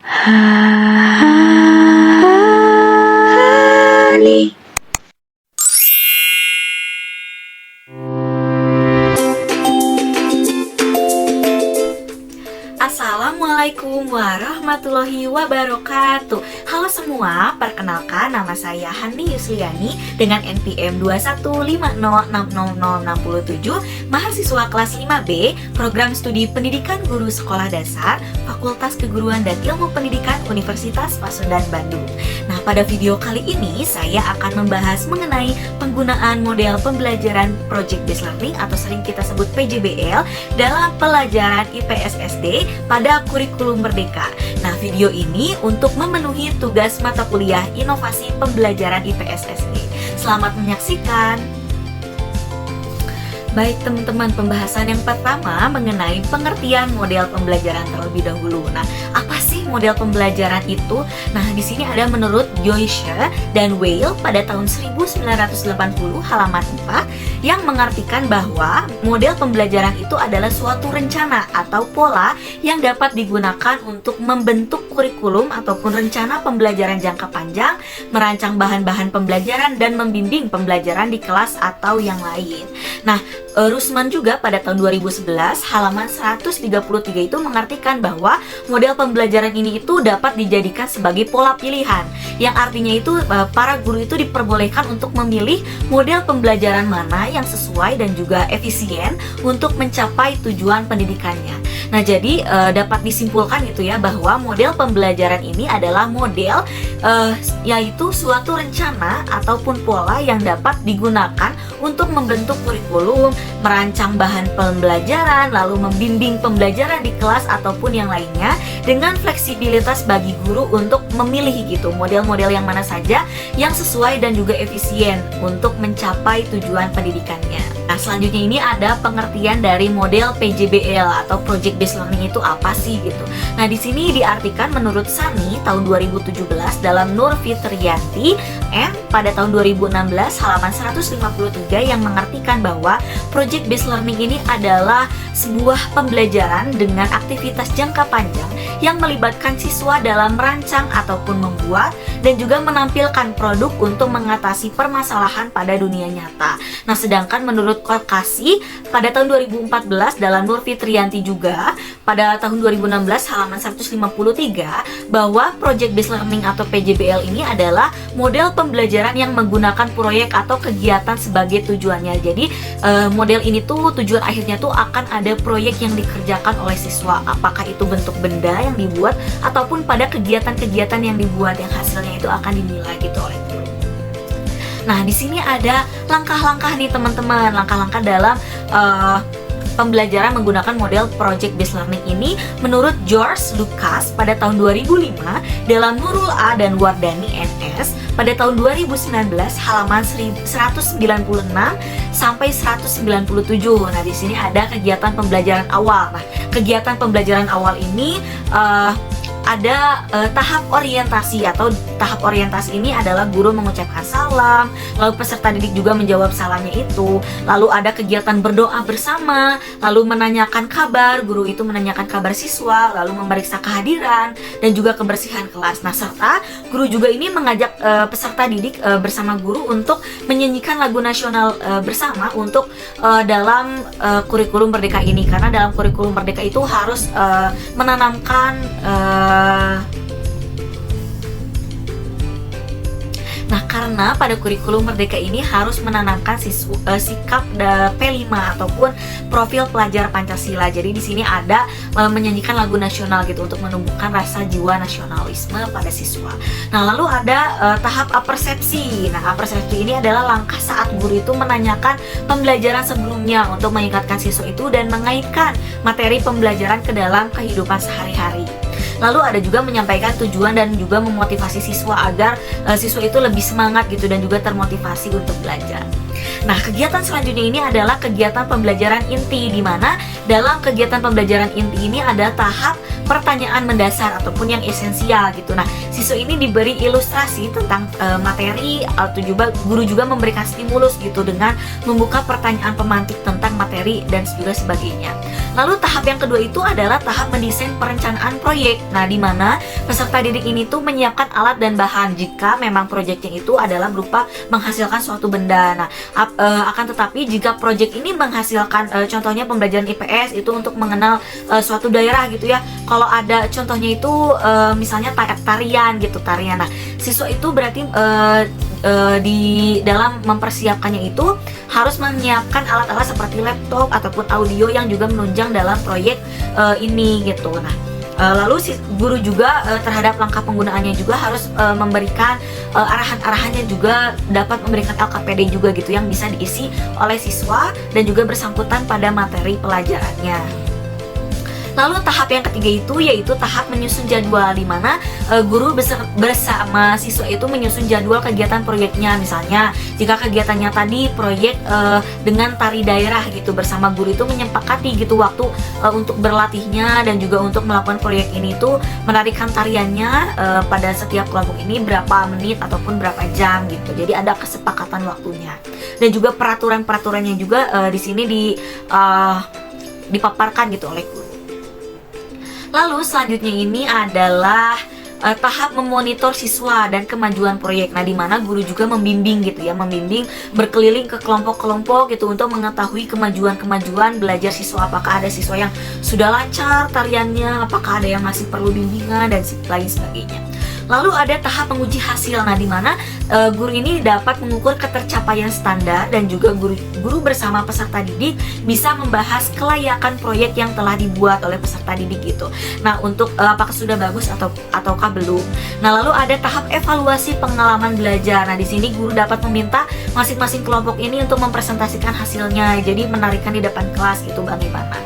Hani. Assalamualaikum warahmatullahi wabarakatuh. Halo semua, perkenalkan nama saya Hani Yusliani dengan NPM 215060067, mahasiswa kelas 5B, Program Studi Pendidikan Guru Sekolah Dasar, Fakultas Keguruan dan Ilmu Pendidikan Universitas Pasundan Bandung. Nah, pada video kali ini saya akan membahas mengenai penggunaan model pembelajaran Project Based Learning atau sering kita sebut PJBL dalam pelajaran IPS SD pada kurikulum Merdeka. Nah, video ini untuk memenuhi tugas mata kuliah Inovasi Pembelajaran IPS SD. Selamat menyaksikan. Baik teman-teman, pembahasan yang pertama mengenai pengertian model pembelajaran terlebih dahulu. Nah, apa sih model pembelajaran itu? Nah, di sini ada menurut Joyce dan Weil pada tahun 1980 halaman 4 yang mengartikan bahwa model pembelajaran itu adalah suatu rencana atau pola yang dapat digunakan untuk membentuk kurikulum ataupun rencana pembelajaran jangka panjang, merancang bahan-bahan pembelajaran dan membimbing pembelajaran di kelas atau yang lain. Nah, Rusman juga pada tahun 2011 halaman 133 itu mengartikan bahwa model pembelajaran ini itu dapat dijadikan sebagai pola pilihan, yang artinya itu para guru itu diperbolehkan untuk memilih model pembelajaran mana yang sesuai dan juga efisien untuk mencapai tujuan pendidikannya. Nah, jadi dapat disimpulkan gitu ya bahwa model pembelajaran ini adalah model yaitu suatu rencana ataupun pola yang dapat digunakan untuk membentuk kurikulum, merancang bahan pembelajaran, lalu membimbing pembelajaran di kelas ataupun yang lainnya dengan fleksibilitas bagi guru untuk memilih gitu model-model yang mana saja yang sesuai dan juga efisien untuk mencapai tujuan pendidikannya. Nah, selanjutnya ini ada pengertian dari model PJBL atau Project Based Learning itu apa sih gitu. Nah, di sini diartikan menurut Sani tahun 2017 dalam Nur Fitriyanti M pada tahun 2016 halaman 153 yang mengartikan bahwa Project Based Learning ini adalah sebuah pembelajaran dengan aktivitas jangka panjang yang melibatkan siswa dalam merancang ataupun membuat dan juga menampilkan produk untuk mengatasi permasalahan pada dunia nyata. Nah, sedangkan menurut Kolkasi pada tahun 2014 dalam Nur Fitriyanti juga pada tahun 2016 halaman 153 bahwa Project Based Learning atau PJBL ini adalah model pembelajaran yang menggunakan proyek atau kegiatan sebagai tujuannya. Jadi model ini tuh tujuan akhirnya tuh akan ada proyek yang dikerjakan oleh siswa, apakah itu bentuk benda yang dibuat ataupun pada kegiatan-kegiatan yang dibuat yang hasilnya itu akan dinilai gitu oleh guru. Nah, di sini ada langkah-langkah nih teman-teman, langkah-langkah dalam pembelajaran menggunakan model Project Based Learning ini menurut George Lucas pada tahun 2005 dalam Nurul A dan Wardani NS pada tahun 2019 halaman 196 sampai 197. Nah, di sini ada kegiatan pembelajaran awal. Nah, kegiatan pembelajaran awal ini ada tahap orientasi atau tahap orientasi ini adalah guru mengucapkan salam, lalu peserta didik juga menjawab salamnya itu, lalu ada kegiatan berdoa bersama, lalu menanyakan kabar, guru itu menanyakan kabar siswa, lalu memeriksa kehadiran dan juga kebersihan kelas. Nah, serta guru juga ini mengajak peserta didik bersama guru untuk menyanyikan lagu nasional bersama untuk dalam kurikulum Merdeka ini, karena dalam kurikulum Merdeka itu harus menanamkan Nah, karena pada kurikulum Merdeka ini harus menanamkan sikap P5 ataupun profil pelajar Pancasila. Jadi di sini ada menyanyikan lagu nasional gitu untuk menumbuhkan rasa jiwa nasionalisme pada siswa. Nah, lalu ada tahap apersepsi. Nah, apersepsi ini adalah langkah saat guru itu menanyakan pembelajaran sebelumnya untuk mengingatkan siswa itu dan mengaitkan materi pembelajaran ke dalam kehidupan sehari-hari. Lalu ada juga menyampaikan tujuan dan juga memotivasi siswa agar siswa itu lebih semangat gitu dan juga termotivasi untuk belajar. Nah, kegiatan selanjutnya ini adalah kegiatan pembelajaran inti, di mana dalam kegiatan pembelajaran inti ini ada tahap pertanyaan mendasar ataupun yang esensial gitu. Nah, siswa ini diberi ilustrasi tentang materi atau juga guru juga memberikan stimulus gitu dengan membuka pertanyaan pemantik tentang materi dan juga sebagainya. Lalu tahap yang kedua itu adalah tahap mendesain perencanaan proyek. Nah, di mana peserta didik ini tuh menyiapkan alat dan bahan jika memang proyeknya itu adalah berupa menghasilkan suatu benda. Nah, akan tetapi jika proyek ini menghasilkan contohnya pembelajaran IPS itu untuk mengenal suatu daerah gitu ya. Kalau ada contohnya itu misalnya tarian gitu, tarian. Nah, siswa itu berarti di dalam mempersiapkannya itu harus menyiapkan alat-alat seperti laptop ataupun audio yang juga menunjang dalam proyek ini gitu. Nah, lalu si guru juga terhadap langkah penggunaannya juga harus memberikan arahan-arahannya, juga dapat memberikan LKPD juga gitu yang bisa diisi oleh siswa dan juga bersangkutan pada materi pelajarannya. Lalu tahap yang ketiga itu yaitu tahap menyusun jadwal, di mana guru bersama siswa itu menyusun jadwal kegiatan proyeknya. Misalnya jika kegiatannya tadi proyek dengan tari daerah gitu, bersama guru itu menyepakati gitu waktu untuk berlatihnya dan juga untuk melakukan proyek ini itu menarikan tariannya pada setiap kelompok ini berapa menit ataupun berapa jam gitu. Jadi ada kesepakatan waktunya dan juga peraturan-peraturannya juga di sini dipaparkan gitu oleh guru. Lalu selanjutnya ini adalah tahap memonitor siswa dan kemajuan proyek. Nah, di mana guru juga membimbing gitu ya, membimbing berkeliling ke kelompok-kelompok gitu untuk mengetahui kemajuan-kemajuan belajar siswa. Apakah ada siswa yang sudah lancar tariannya, apakah ada yang masih perlu bimbingan dan lain sebagainya. Lalu ada tahap menguji hasil. Nah, di mana guru ini dapat mengukur ketercapaian standar dan juga guru bersama peserta didik bisa membahas kelayakan proyek yang telah dibuat oleh peserta didik gitu. Nah, untuk apakah sudah bagus ataukah belum. Nah, lalu ada tahap evaluasi pengalaman belajar. Nah, di sini guru dapat meminta masing-masing kelompok ini untuk mempresentasikan hasilnya. Jadi menarikkan di depan kelas gitu bagaimana.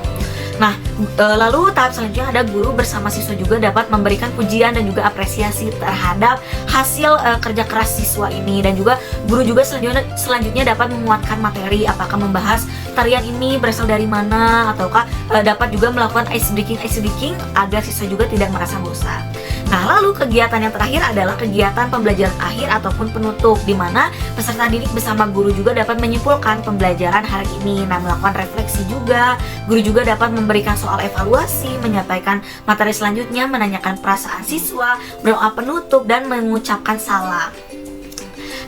Nah, lalu tahap selanjutnya ada guru bersama siswa juga dapat memberikan pujian dan juga apresiasi terhadap hasil kerja keras siswa ini, dan juga guru juga selanjutnya dapat memuatkan materi, apakah membahas tarian ini berasal dari mana, ataukah dapat juga melakukan ice breaking agar siswa juga tidak merasa bosan. Nah, lalu kegiatan yang terakhir adalah kegiatan pembelajaran akhir ataupun penutup, di mana peserta didik bersama guru juga dapat menyimpulkan pembelajaran hari ini. Nah, melakukan refleksi juga, guru juga dapat memberikan soal evaluasi, menyampaikan materi selanjutnya, menanyakan perasaan siswa, berdoa penutup, dan mengucapkan salam.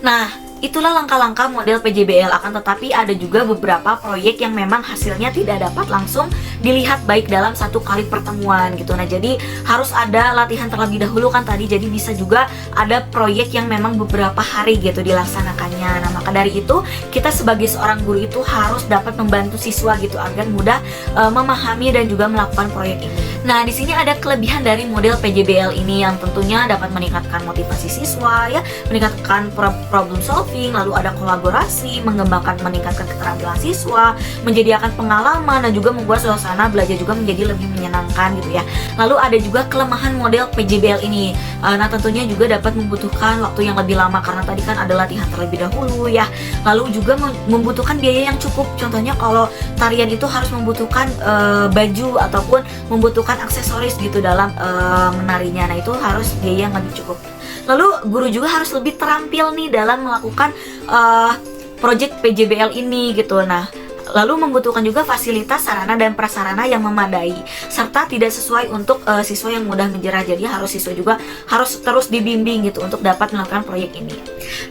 Nah, itulah langkah-langkah model PJBL. Akan tetapi ada juga beberapa proyek yang memang hasilnya tidak dapat langsung dilihat baik dalam satu kali pertemuan gitu. Nah, jadi harus ada latihan terlebih dahulu kan tadi. Jadi bisa juga ada proyek yang memang beberapa hari gitu dilaksanakannya. Nah, maka dari itu kita sebagai seorang guru itu harus dapat membantu siswa gitu agar mudah memahami dan juga melakukan proyek ini. Nah, di sini ada kelebihan dari model PJBL ini yang tentunya dapat meningkatkan motivasi siswa ya, meningkatkan problem solving, lalu ada kolaborasi, meningkatkan keterampilan siswa, menyediakan pengalaman, dan juga membuat suasana belajar juga menjadi lebih menyenangkan gitu ya. Lalu ada juga kelemahan model PJBL ini. Nah, tentunya juga dapat membutuhkan waktu yang lebih lama karena tadi kan ada latihan terlebih dahulu ya. Lalu juga membutuhkan biaya yang cukup. Contohnya kalau tarian itu harus membutuhkan baju ataupun membutuhkan aksesoris gitu dalam menarinya. Nah, itu harus biaya yang lebih cukup. Lalu guru juga harus lebih terampil nih dalam melakukan project PJBL ini gitu. Nah, lalu membutuhkan juga fasilitas sarana dan prasarana yang memadai serta tidak sesuai untuk siswa yang mudah menyerah. Jadi siswa juga harus terus dibimbing gitu untuk dapat melakukan proyek ini.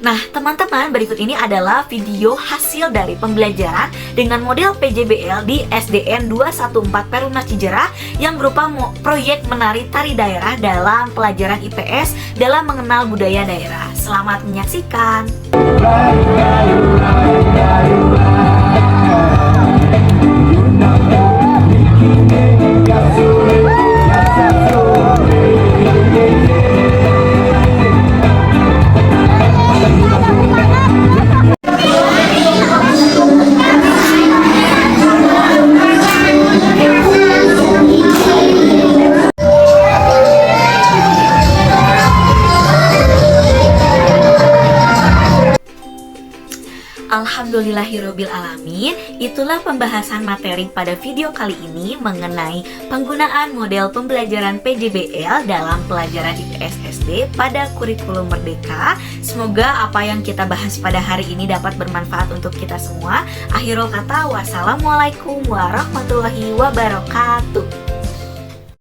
Nah, teman-teman, berikut ini adalah video hasil dari pembelajaran dengan model PJBL di SDN 214 Perumnas Cijerah yang berupa proyek menari tari daerah dalam pelajaran IPS dalam mengenal budaya daerah. Selamat menyaksikan. Alhamdulillahirobbil alamin, itulah pembahasan materi pada video kali ini mengenai penggunaan model pembelajaran PJBL dalam pelajaran IPS SD pada kurikulum Merdeka. Semoga apa yang kita bahas pada hari ini dapat bermanfaat untuk kita semua. Akhirul kata, wassalamualaikum warahmatullahi wabarakatuh.